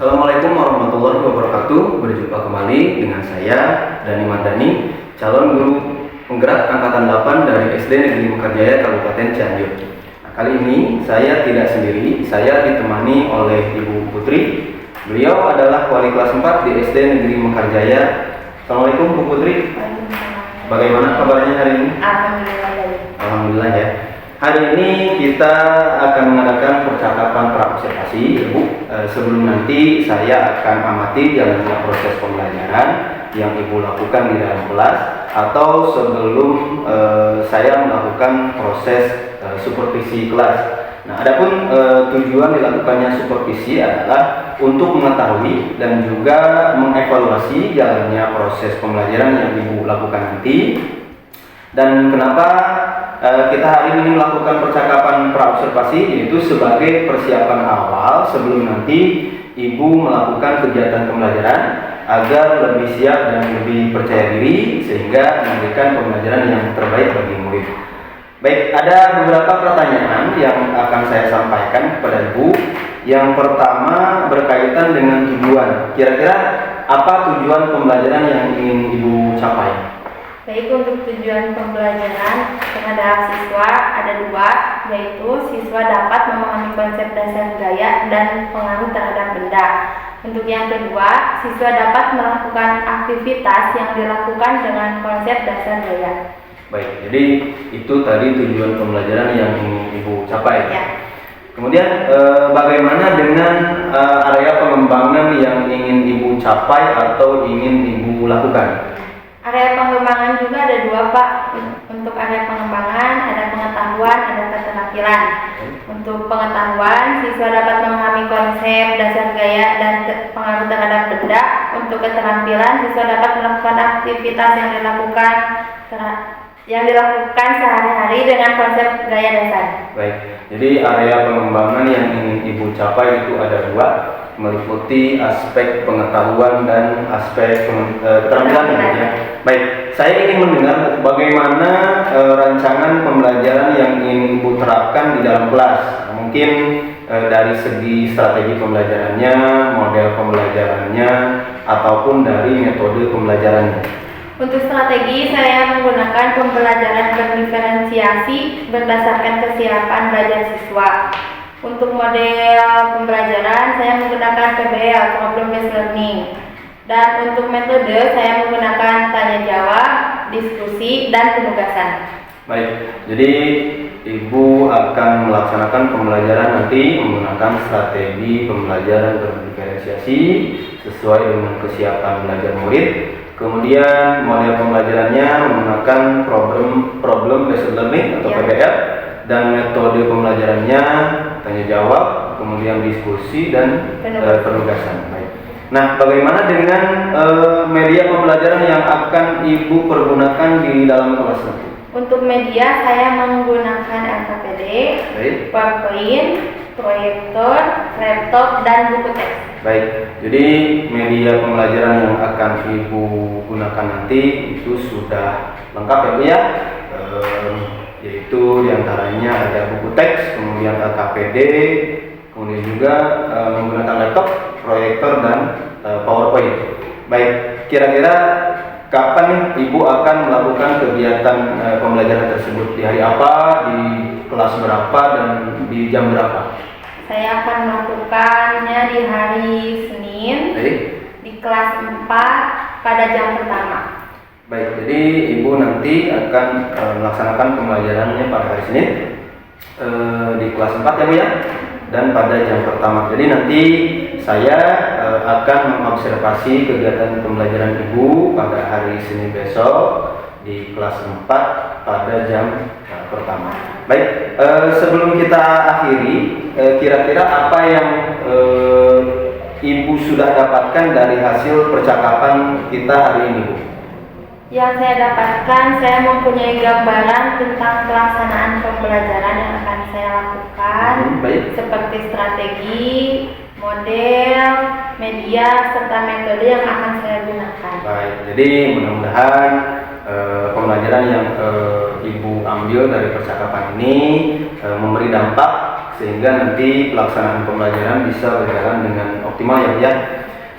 Assalamualaikum warahmatullahi wabarakatuh. Berjumpa kembali dengan saya Dani Mardani, calon guru penggerak angkatan 8 dari SD Negeri Mekarjaya Kabupaten Cianjur. Nah, kali ini saya tidak sendiri, saya ditemani oleh Ibu Putri. Beliau adalah wali kelas 4 di SD Negeri Mekarjaya. Assalamualaikum Bu Putri. Bagaimana kabarnya hari ini? Alhamdulillah ya. Hari ini kita akan mengadakan percakapan praobservasi, Ibu. Sebelum nanti saya akan amati jalannya proses pembelajaran yang Ibu lakukan di dalam kelas, atau sebelum saya melakukan proses supervisi kelas. Nah, adapun tujuan dilakukannya supervisi adalah untuk mengetahui dan juga mengevaluasi jalannya proses pembelajaran yang Ibu lakukan nanti. Dan kenapa kita hari ini melakukan percakapan praobservasi, yaitu sebagai persiapan awal sebelum nanti Ibu melakukan kegiatan pembelajaran agar lebih siap dan lebih percaya diri sehingga memberikan pembelajaran yang terbaik bagi murid. Baik, ada beberapa pertanyaan yang akan saya sampaikan kepada Ibu. Yang pertama berkaitan dengan tujuan. Kira-kira apa tujuan pembelajaran yang ingin Ibu capai? Baik, untuk tujuan pembelajaran terhadap siswa ada dua, yaitu siswa dapat memahami konsep dasar gaya dan pengaruh terhadap benda. Untuk yang kedua, siswa dapat melakukan aktivitas yang dilakukan dengan konsep dasar gaya. Baik, jadi itu tadi tujuan pembelajaran yang ingin Ibu capai. Ya. Kemudian bagaimana dengan area pengembangan yang ingin Ibu capai atau ingin Ibu lakukan? Area pengembangan juga ada dua, Pak. Untuk area pengembangan ada pengetahuan, ada keterampilan. Untuk pengetahuan, siswa dapat memahami konsep dasar gaya dan pengaruh terhadap benda. Untuk keterampilan, siswa dapat melakukan aktivitas yang dilakukan sehari-hari dengan konsep gaya dasar. Baik, jadi area pengembangan yang ingin Ibu capai itu ada dua, meliputi aspek pengetahuan dan aspek keterampilan. Ya. Baik, saya ingin mendengar bagaimana rancangan pembelajaran yang ingin Ibu terapkan di dalam kelas. Mungkin dari segi strategi pembelajarannya, model pembelajarannya, ataupun dari metode pembelajarannya. Untuk strategi, saya menggunakan pembelajaran berdiferensiasi berdasarkan kesiapan belajar siswa. Untuk model pembelajaran, saya menggunakan PBL, Problem Based Learning. Dan untuk metode, saya menggunakan tanya jawab, diskusi, dan penugasan. Baik, jadi Ibu akan melaksanakan pembelajaran nanti menggunakan strategi pembelajaran berdiferensiasi sesuai dengan kesiapan belajar murid. Kemudian model pembelajarannya menggunakan problem based learning atau PBL, dan metode pembelajarannya tanya jawab, kemudian diskusi dan penugasan. Baik. Nah, bagaimana dengan media pembelajaran yang akan Ibu pergunakan di dalam kelas nanti? Untuk media saya menggunakan LKPD, PowerPoint, proyektor, laptop, dan buku teks. Baik, jadi media pembelajaran yang akan Ibu gunakan nanti itu sudah lengkap ya Bu ya, yaitu diantaranya ada buku teks, kemudian LKPD, kemudian juga menggunakan laptop, proyektor, dan PowerPoint. Baik, kira-kira kapan nih Ibu akan melakukan kegiatan pembelajaran tersebut? Di hari apa, di kelas berapa, dan di jam berapa? Saya akan melakukannya di hari Senin, di kelas 4 pada jam pertama. Baik, jadi Ibu nanti akan melaksanakan pembelajarannya pada hari Senin di kelas 4 ya Bu ya, dan pada jam pertama. Jadi nanti saya akan mengobservasi kegiatan pembelajaran Ibu pada hari Senin besok di kelas 4 pada jam pertama. Baik, sebelum kita akhiri, kira-kira apa yang Ibu sudah dapatkan dari hasil percakapan kita hari ini, Bu? Yang saya dapatkan, saya mempunyai gambaran tentang pelaksanaan pembelajaran yang akan saya lakukan, seperti strategi, model, media, serta metode yang akan saya gunakan. Baik, jadi mudah-mudahan pembelajaran yang Ibu ambil dari percakapan ini memberi dampak sehingga nanti pelaksanaan pembelajaran bisa berjalan dengan optimal ya Bu ya.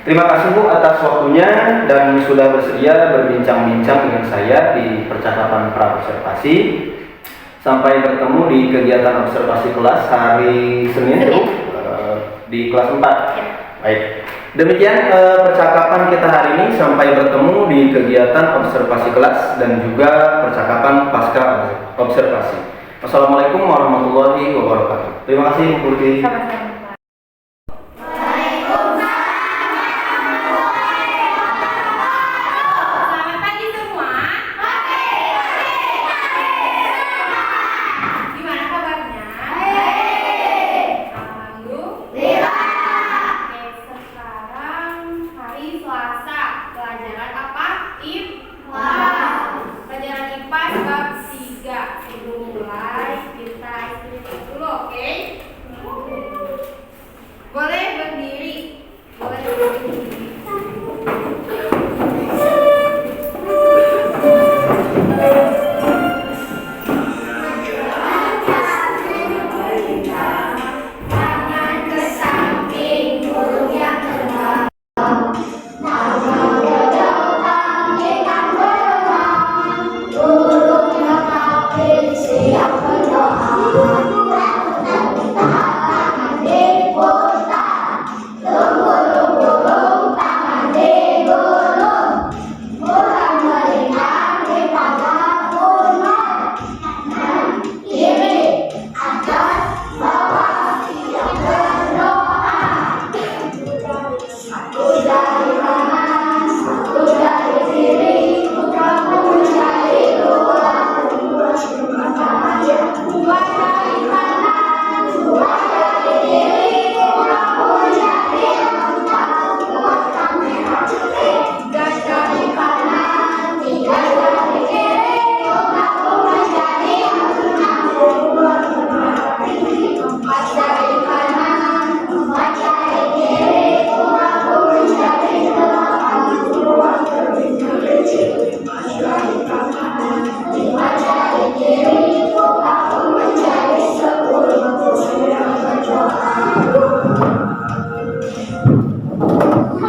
Terima kasih Bu atas waktunya dan sudah bersedia berbincang-bincang dengan saya di percakapan pra-observasi. Sampai bertemu di kegiatan observasi kelas hari Senin Bu, di kelas 4. Baik. Demikian percakapan kita hari ini. Sampai bertemu di kegiatan observasi kelas dan juga percakapan pasca observasi. Wassalamualaikum warahmatullahi wabarakatuh. Terima kasih Bu Putri. Sama-sama. Selamat pagi semua. Gimana kabarnya? Alhamdulillah. Oke, sekarang hari Selasa. Pelajaran apa? IPA. Pelajaran IPA bab 3. Sebelum mulai kita isi dulu, oke? Boleh berdiri. Boleh berdiri.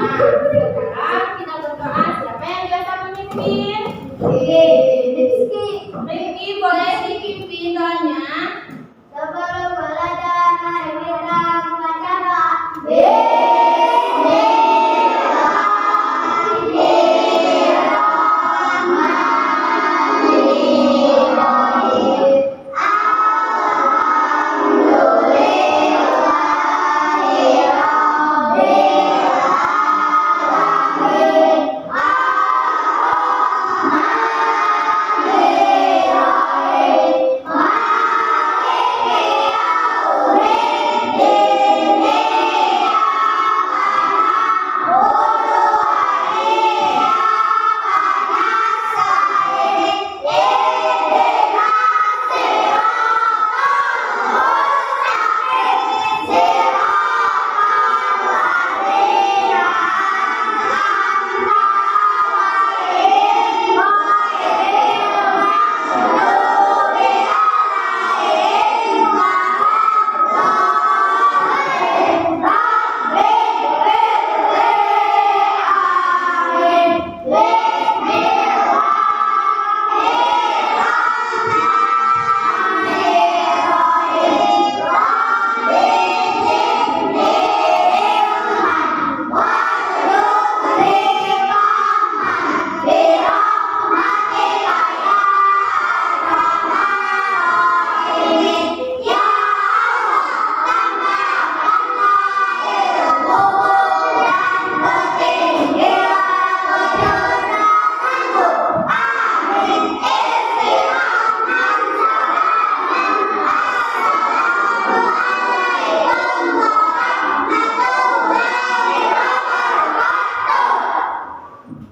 Sekarang kita berdoa. Siapa yang biasa memimpin? Rifki, boleh dipimpin doanya? Sebelum belajar, mari kita membaca doa.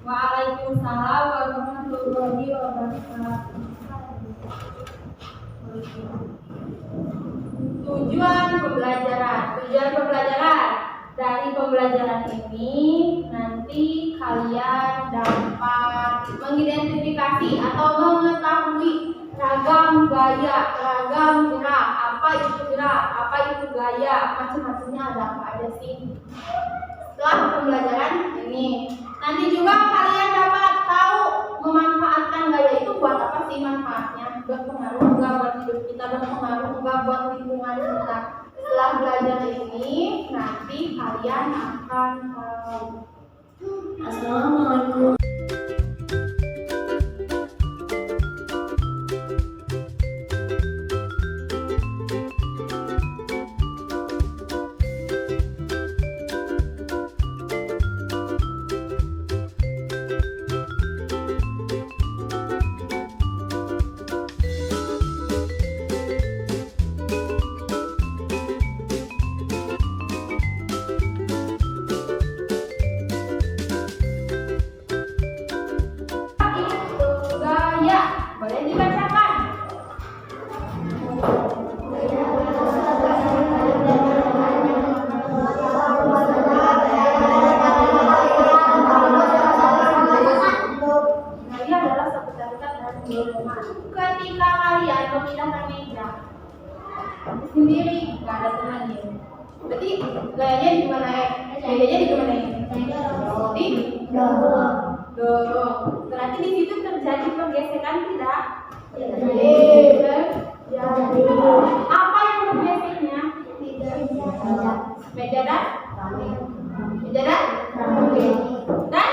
Waalaikumsalam warahmatullahi wabarakatuh. Tujuan pembelajaran. Dari pembelajaran ini nanti kalian dapat mengidentifikasi atau mengetahui ragam gaya, ragam gerak. Apa itu gerak? apa itu gaya, macam-macamnya ada apa aja sih. Setelah pembelajaran ini, nanti juga kalian dapat tahu memanfaatkan gaya itu buat apa sih manfaatnya, berpengaruh enggak buat hidup kita, berpengaruh enggak buat lingkungan kita. Setelah belajar ini, nanti kalian akan tahu. Assalamualaikum. Gaya, boleh dibacakan. Gaya adalah suatu tarikan dan dorongan. Ketika kalian memindahkan meja sendiri, nggak ada temannya. Berarti gayanya di mana? Mejanya di mana? Di dorong. Berarti di situ terjadi pergesekan tidak? Terjadi. Apa yang bergeseknya? Meja dan? Meja dan? Dan?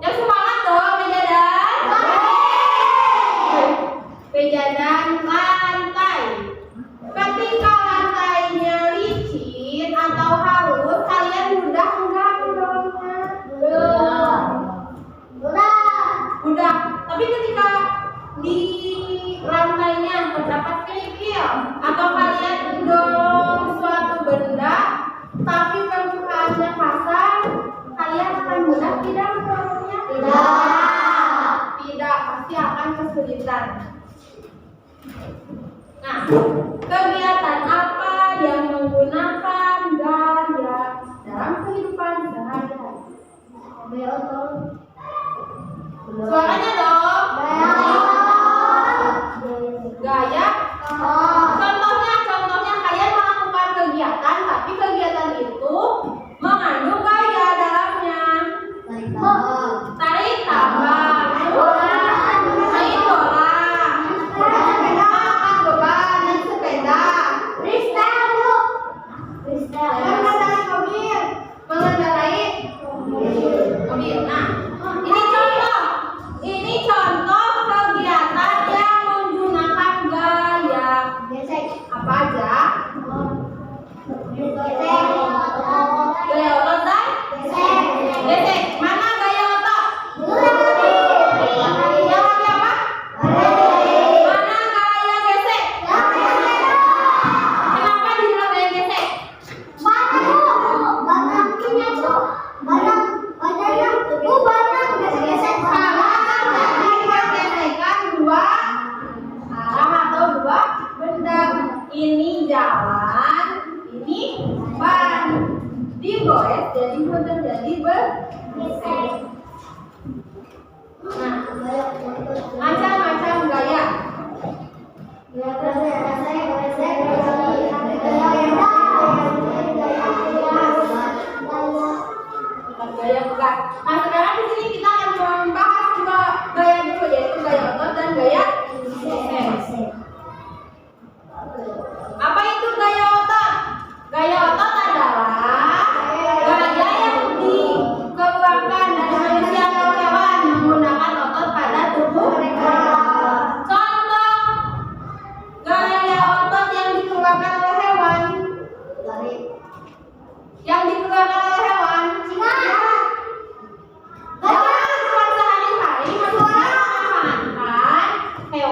Yang semangat dong, meja dan? Meja dan lantai. Ketika lantainya licin atau halus, kalian mudah enggak mendorongnya? Mudah. Tapi ketika di lantainya terdapat kerikil atau kalian mendorong suatu benda tapi permukaannya kasar, kalian akan mudah tidak mendorongnya? Tidak, pasti akan kesulitan. Nah, kegiatan apa yang menggunakan gaya dalam kehidupan sehari-hari? Suaranya dong. Gaya. Contohnya kalian melakukan kegiatan, tapi kegiatan itu mengandung gaya dalamnya. Tarik tambang, main bola, makan beban, naik sepeda, mengendarai mobil. Nah, ini contoh kegiatan yang menggunakan gaya. Apa aja? Gaya otot dan gesek. Mana gaya otot? Yang lagi apa? Mana gaya gesek? Kenapa dibilang gaya gesek? Gesekan dua arah atau dua benda. Ini jalan, ini ban. Digoes jadi menjadi bergesek. Nah, macam-macam gaya. Gaya bukan. Nah, sekarang di sini kita akan membahas dua gaya dulu, yaitu gaya otot dan gaya gesek. Apa itu gaya otot? Gaya otot adalah gaya yang dikeluarkan dari manusia atau hewan menggunakan otot pada tubuh mereka. Contoh gaya otot yang dikeluarkan oleh hewan. Yang dikeluarkan oleh hewan. Dalam kehidupan sehari-hari, manusia memanfaatkan hewan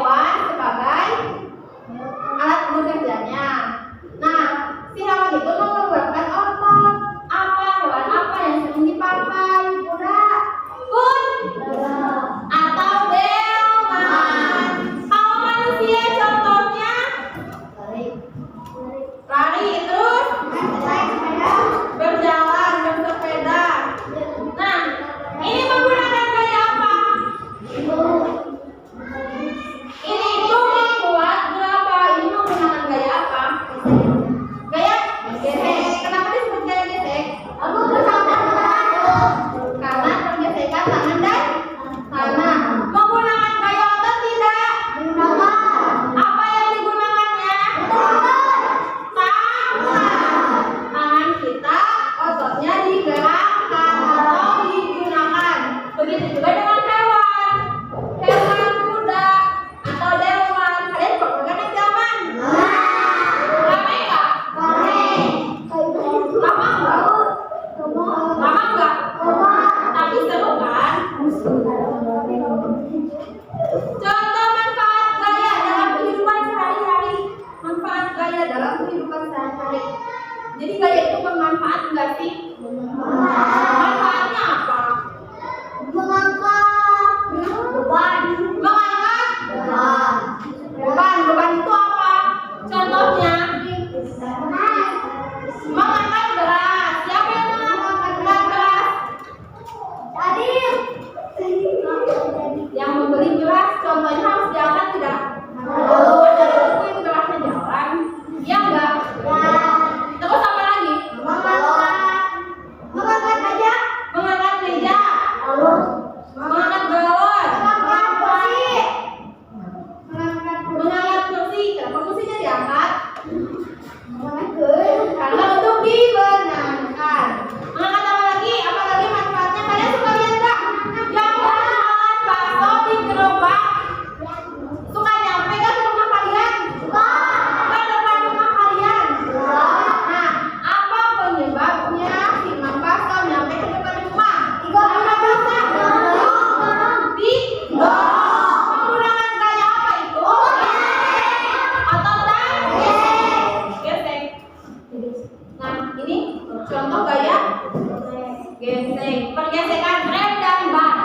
gesek. Pergesekan rem dan ban.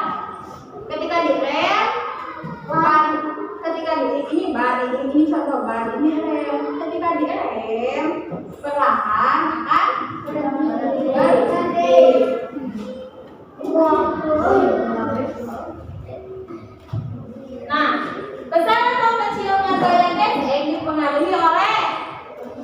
Ketika direm, ban, ketika ini ban, ini contoh ban, ini rem. Ketika direm, perlahan akan berhenti. Nah, besar atau kecilnya gaya gesek dipengaruhi oleh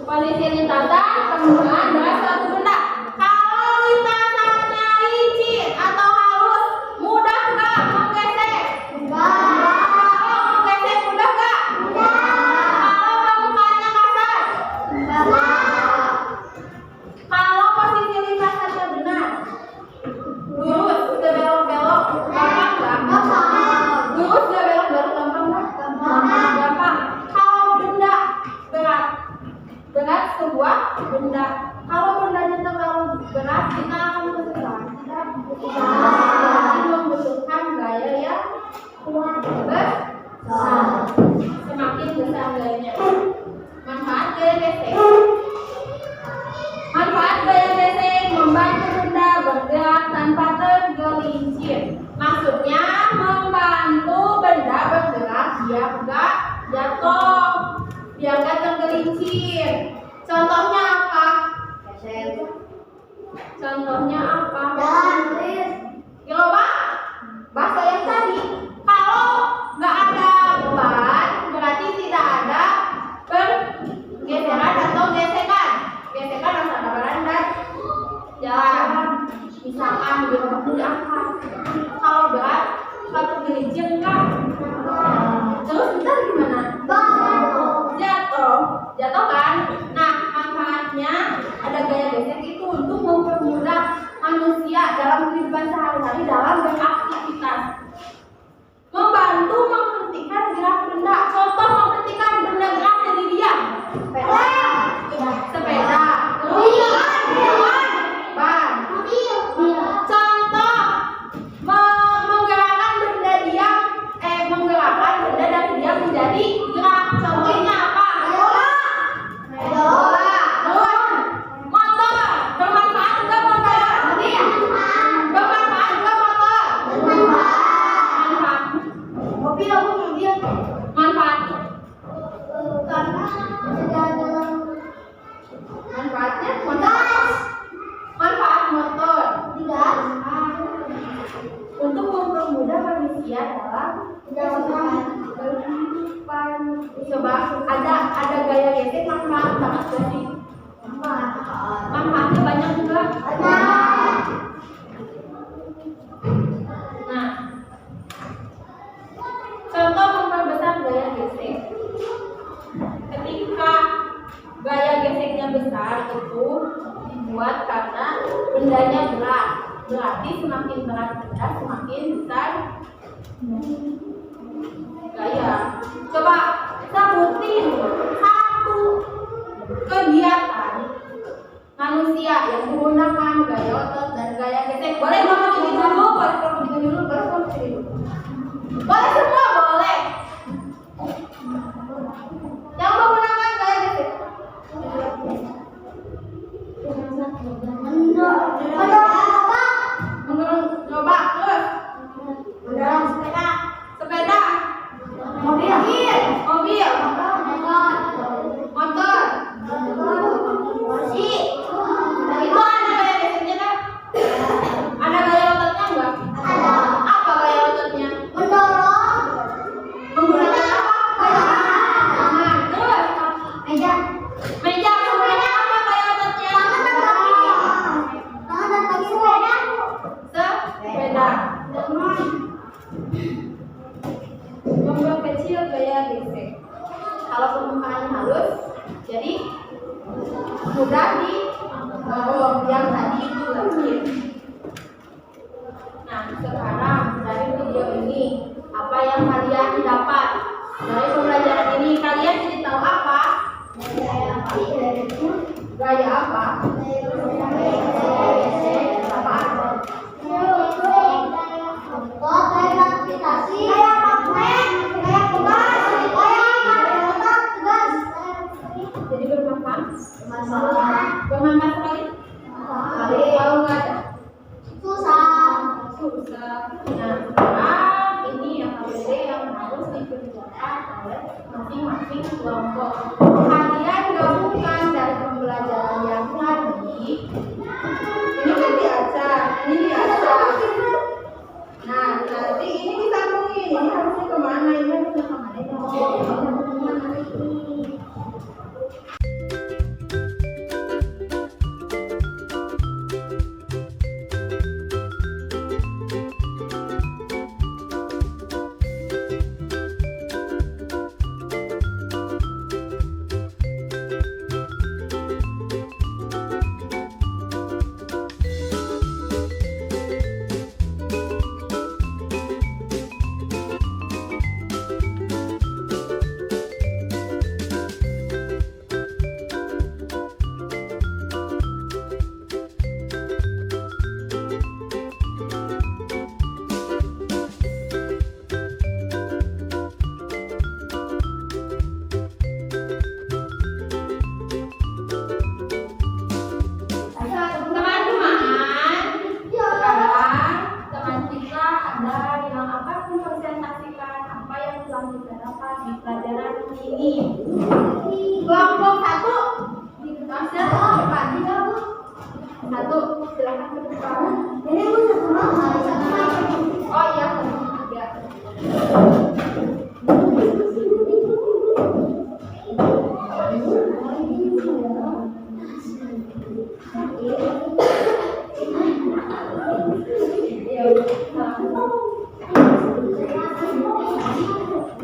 kondisi lintasan, penggunaan berat suatu benda. Kalau lintasannya licin atau halus, mudah nggak menggesek? Kalau menggesek mudah nggak? Kalau permukaannya kasar? Kalau posisi lintasannya benar, lurus, udah belok-belok, gampang nggak? Lurus udah belok-belok, gampang nggak? Gampang. Kalau benda berat sebuah benda, kalau bendanya terlalu berat, kita akan kesulitan. Kita membutuhkan gaya yang besar. Semakin besar gayanya. Manfaat gaya gesek. Manfaat gaya gesek membantu benda bergerak tanpa tergelincir. Maksudnya membantu benda bergerak biar enggak jatuh, biar enggak tergelincir. Contohnya apa? Contohnya apa? Gelombang. Bahasa yang tadi. Kalau nggak ada ban, berarti tidak ada pergeseran atau gesekan. Gesekan harus ada badan dan jalan. Misalkan gelombang diangkat. Kalau berat, nggak tergelincir nggak? Terus kita gimana? Jatuh kan? Nah, manfaatnya ada gaya gesek itu untuk mempermudah manusia dalam kehidupan sehari-hari dalam beraktivitas. Membantu menghentikan gerak benda. Contoh menghentikan benda gerak jadi diam. Sepeda. Ban. Contoh menggerakkan benda diam, menggerakkan benda dari diam menjadi gerak. Contohnya apa? Motor. Bermanfaat enggak motor? Bermanfaat enggak motor? Manfaat. Mobil. Manfaat. Manfaatnya motor. Manfaat motor. Untuk mempermudah manusia dalam berkehidupan. Coba ada gaya gesek manfaat banget gak sih? Manfaatnya banyak juga. Nah, contoh memperbesar gaya gesek. Ketika gaya geseknya besar itu dibuat karena bendanya berat. Berarti semakin berat benda, semakin besar gaya. Coba sebutin satu kegiatan manusia yang menggunakan gaya otot dan gaya gesek. Boleh ngomong ini dulu, boleh ngomong ini dulu, boleh ngomong ini dulu. Boleh semua, boleh. Yang menggunakan gaya gesek. Mencoba terus. Sepeda. Mobil. Motor. Kursi. Itu ada gaya geseknya kan? Ada gaya ototnya enggak? Apa gaya ototnya? Menggunakan apa? Terus. Meja. Menggunakan apa gaya ototnya? Sepeda. Memperkecil gaya gesek. Kalau permukaannya halus, jadi mudah didorong. Yang tadi itu licin. Nah, sekarang dari video ini, apa yang kalian dapat dari pembelajaran ini? Kalian jadi tahu apa? Gaya apa? Jadi bermanfaat? Bermanfaat sekali? Kalau nggak ada? Nah, sekarang ini yang KBD yang harus dikerjakan oleh masing-masing kelompok. Kalian gabungkan dari pembelajaran yang tadi. Ini kan diacak, ini diacak. Nah, nanti ini disambungin. Ini harusnya kemana? Ini harusnya kemana? Ini harusnya kemana? Di pelajaran ini kelompok satu maksudnya satu silakan ke depan. Oh iya ya.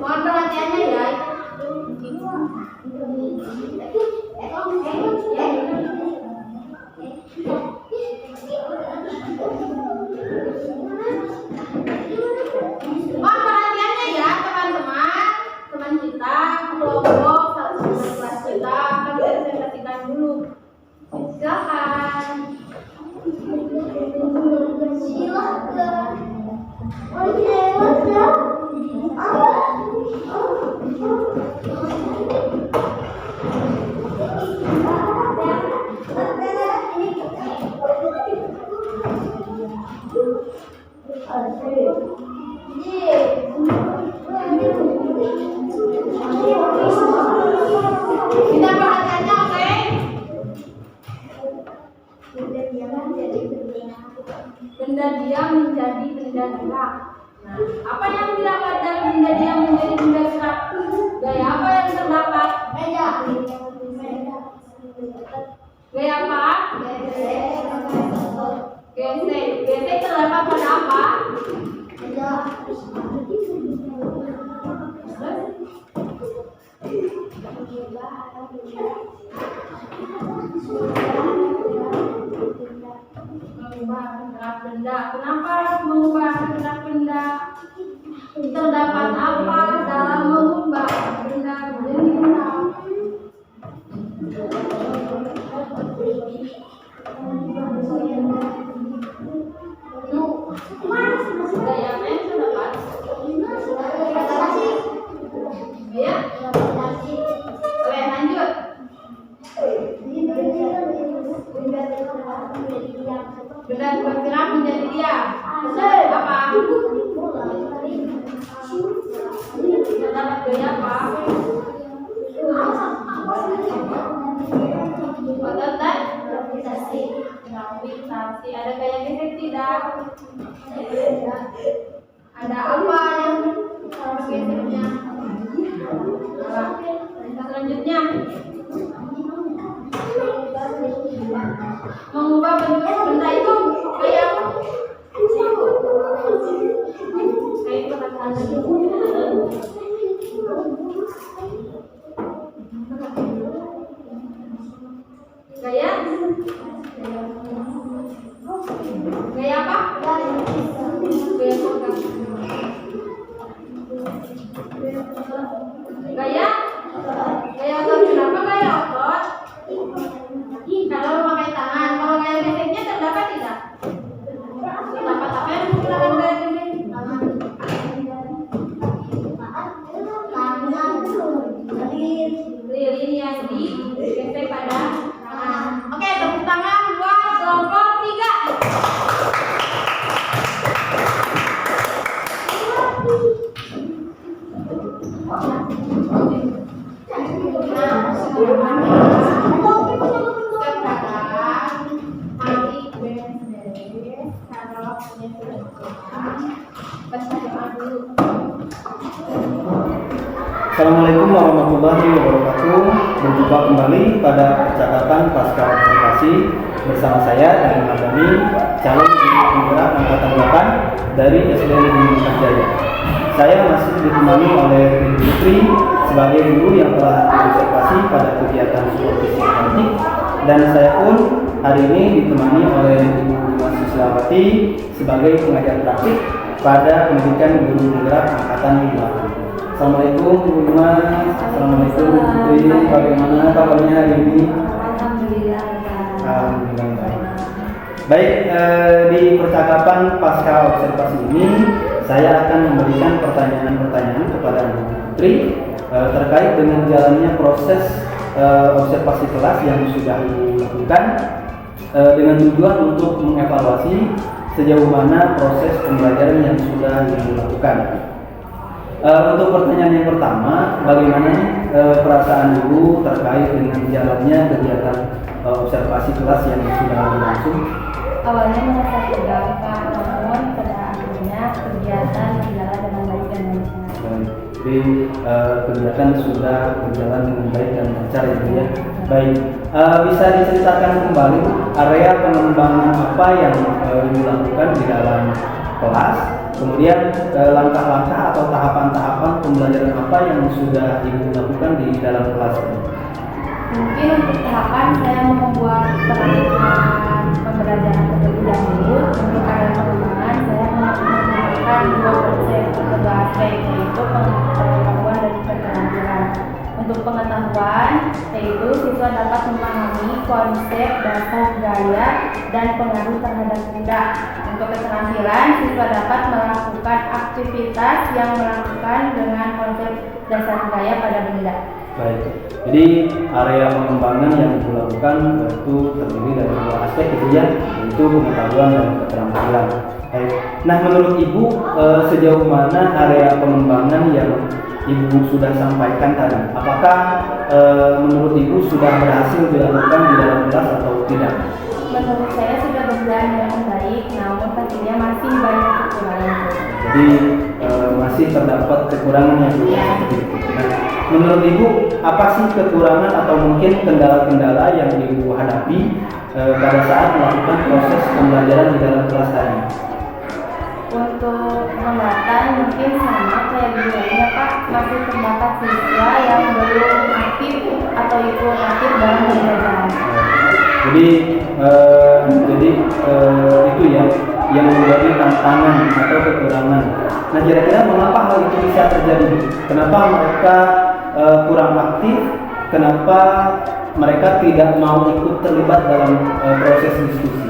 Mohon perhatiannya ya. Mohon perhatiannya ya teman-teman, teman kita, kelompok satu kelas kita akan presentasikan dulu. Silakan. Kita perhatiannya, oke? Benda diam menjadi benda gerak. Nah, apa yang didapat dari benda diam menjadi benda gerak? Gaya apa yang terdapat? Meja. Gaya apa? Gesek. Gesek terdapat pada apa? Meja. Mengubah gerak benda. Kenapa harus mengubah gerak benda? Terdapat apa dalam mengubah benda menjadi gerak? Gaya apa yang terdapat? Ya. Oke, lanjut. Benda bergerak menjadi diam. Apa? Terdapat gaya apa? Otot dan gravitasi. Ada gaya gesek tidak? Ada apa yang geseknya? Selanjutnya, mengubah bentuk benda itu kayak gaya apa? Gaya otot. Kenapa gaya otot? Kalau memakai tangan. Kalau gaya geseknya terdapat tidak? Terdapat apa yang menggunakan gaya gesek? waktunya sudah cukup. Kita doa dulu. Assalamualaikum warahmatullahi wabarakatuh. Berjumpa kembali pada percakapan pasca observasi bersama saya Dani Mardani, calon guru penggerak angkatan 8 dari SD Negeri Karjaya. Saya masih ditemani oleh Ibu Putri sebagai guru yang telah berobservasi pada kegiatan seperti sistematik, dan saya pun hari ini ditemani oleh Ibu Mahasiswati sebagai pengajar praktik pada pendidikan guru penggerak angkatan 8. Assalamualaikum Bu Mas. Assalamualaikum Bu Putri. Bagaimana kabarnya hari ini? Alhamdulillah. Alhamdulillah baik. Baik, di percakapan pasca observasi ini saya akan memberikan pertanyaan-pertanyaan kepada Bu Putri terkait dengan jalannya proses observasi kelas yang sudah dilakukan dengan tujuan untuk mengevaluasi sejauh mana proses pembelajaran yang sudah dilakukan. Untuk pertanyaan yang pertama, bagaimana perasaan Ibu terkait dengan jalannya kegiatan observasi kelas yang sudah berlangsung? Awalnya merasa tegang, Pak, namun pada akhirnya kegiatan berjalan dengan baik dan lancar. Jadi kegiatan sudah berjalan dengan baik dan lancar ya Bu ya. Baik, bisa diceritakan kembali area pengembangan apa yang Ibu lakukan di dalam kelas, kemudian langkah-langkah atau tahapan-tahapan pembelajaran apa yang sudah Ibu lakukan di dalam kelas ini? Mungkin untuk tahapan saya membuat perangkat pembelajaran terlebih dahulu. Untuk area pengembangan saya menggunakan dua konsep atau dua aspek, yaitu pengetahuan dan keterampilan. Untuk pengetahuan, yaitu siswa dapat memahami konsep, dasar, gaya, dan pengaruh terhadap benda. Untuk keterampilan, siswa dapat melakukan aktivitas yang melakukan dengan konsep dasar gaya pada benda. Baik, jadi area pengembangan yang Ibu lakukan itu terdiri dari dua aspek itu ya, yaitu pengetahuan dan keterampilan. Baik. Nah, menurut Ibu sejauh mana area pengembangan yang Ibu sudah sampaikan tadi? Apakah menurut Ibu sudah berhasil dilakukan di dalam kelas atau tidak? Menurut saya sudah berjalan dengan baik, namun pastinya masih banyak kekurangan. Jadi masih terdapat kekurangan yang belum seperti itu. Nah, menurut Ibu apa sih kekurangan atau mungkin kendala-kendala yang Ibu hadapi pada saat melakukan proses pembelajaran di dalam kelas tadi? Untuk pengangkatan mungkin sama kayak dulunya Pak, masih terdapat siswa yang belum aktif atau ikut aktif dalam pembelajaran. Jadi itu ya yang menjadi tantangan atau kekurangan. Nah, kira-kira mengapa hal itu bisa terjadi? Kenapa mereka kurang aktif? Kenapa mereka tidak mau ikut terlibat dalam proses diskusi?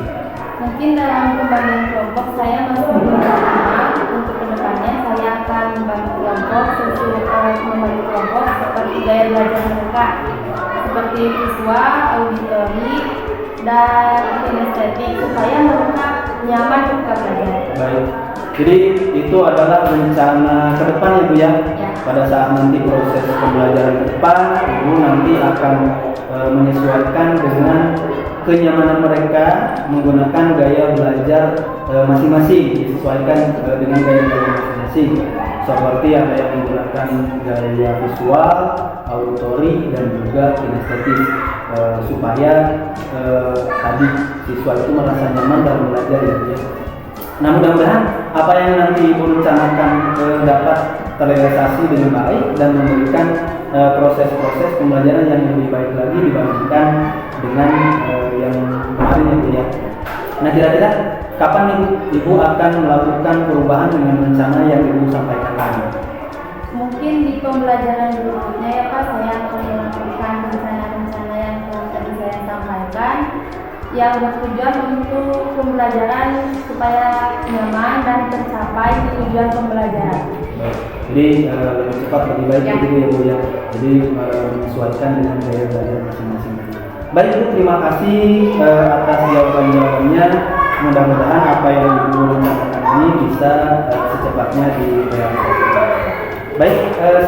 Mungkin dalam pembagian kelompok saya masih belum paham. Untuk kedepannya saya akan membagi kelompok sesuai membagi kelompok seperti gaya belajar mereka, seperti visual, auditori, dan kinestetik supaya mereka nyaman ketika belajar. Baik. Jadi itu adalah rencana ke depan ya Bu ya. Ya. Pada saat nanti proses pembelajaran ke depan, Ibu nanti akan menyesuaikan dengan kenyamanan mereka menggunakan gaya belajar masing-masing, disesuaikan dengan gaya belajar masing-masing. Seperti ada yang menggunakan gaya visual, auditori, dan juga kinestetik supaya tadi siswa itu merasa nyaman dalam belajar ya. Nah, mudah-mudahan apa yang nanti Ibu rencanakan dapat terrealisasi dengan baik dan memberikan proses-proses pembelajaran yang lebih baik lagi dibandingkan dengan yang kemarin ya Bu ya. Nah, kira-kira kapan Ibu akan melakukan perubahan dengan rencana yang Ibu sampaikan tadi? Mungkin di pembelajaran berikutnya ya Pak, saya akan melakukan rencana-rencana yang tadi saya sampaikan, yang bertujuan untuk pembelajaran supaya nyaman dan tercapai tujuan pembelajaran. Baik. Jadi lebih cepat lebih baik Ya. begitu ya Bu ya. Jadi menyesuaikan dengan gaya belajar masing-masing. Baik Bu, terima kasih atas jawaban-jawabannya. Mudah-mudahan apa yang Ibu rencanakan ini bisa secepatnya direalisasikan. Baik,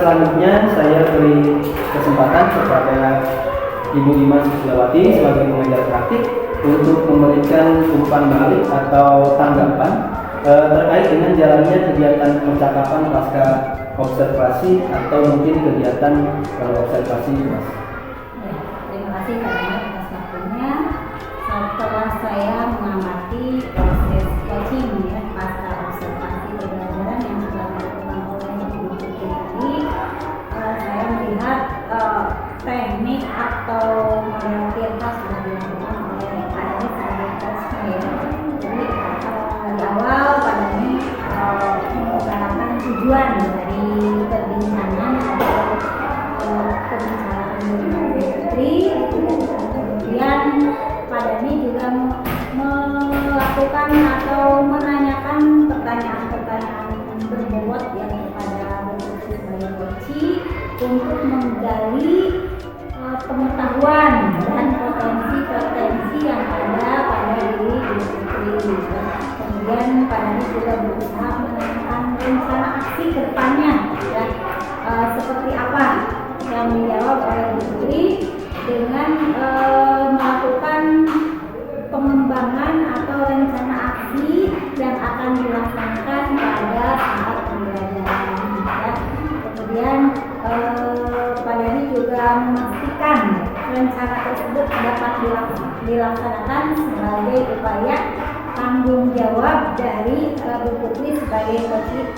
selanjutnya saya beri kesempatan kepada Ibu Imas Susliawati sebagai pengajar praktik untuk memberikan umpan balik atau tanggapan terkait dengan jalannya kegiatan percakapan pasca observasi atau mungkin kegiatan observasi, Mas. Ya, terima kasih karena atas waktunya. Setelah saya mengamati proses coaching ya pasca observasi pembelajaran yang telah dilakukan oleh Ibu Putri tadi, saya melihat teknik atau model Tirta sudah dilakukan oleh Pak Dani sebagai coachnya ya. Jadi di awal Pak Dani mengutarakan tujuan dari perbincangan atau pembicaraan dengan Ibu Putri. Kemudian Pak Dani juga melakukan atau menanyakan pertanyaan-pertanyaan berbobot ya kepada Bu Putri sebagai coach untuk menggali pengetahuan dan potensi-potensi yang ada pada diri Bu Putri. Kemudian Pak Dani juga berusaha menentukan rencana aksi ke depannya ya, seperti apa yang dijawab oleh Bu Putri dengan melakukan pengembangan atau rencana aksi yang akan dilaksanakan pada saat pembelajaran ya. Kemudian Pak Dani juga memastikan rencana tersebut dapat dilaksanakan sebagai upaya tanggung jawab dari Bu Putri sebagai coach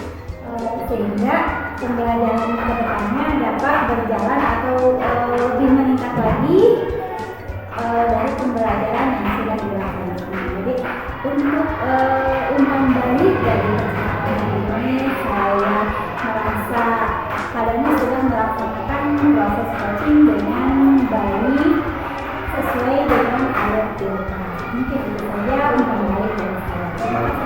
sehingga pembelajaran ke depannya dapat berjalan atau lebih meningkat lagi dari pembelajaran yang sudah dilaksanakan. Jadi untuk umpan balik dari percakapan ini saya merasa kalian sudah melaksanakan proses coaching dengan baik sesuai dengan alur Tirta. Mungkin itu saja umpan balik dari saya. Terima kasih.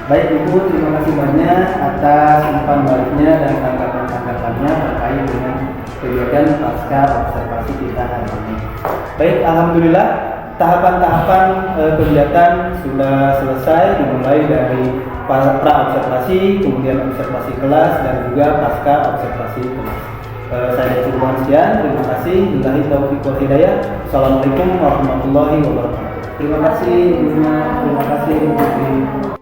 Baik Ibu, terima kasih banyak atas umpan baliknya dan tanggapan-tanggapannya terkait dengan kegiatan pasca observasi kita hari ini. Baik, alhamdulillah tahapan-tahapan kegiatan sudah selesai, dimulai dari pra observasi, kemudian observasi kelas dan juga pasca observasi kelas. Saya cukupkan sekian, terima kasih. Billahi taufiq wal hidayah. Assalamualaikum warahmatullahi wabarakatuh. Terima kasih Ibu, terima kasih Ibu Putri.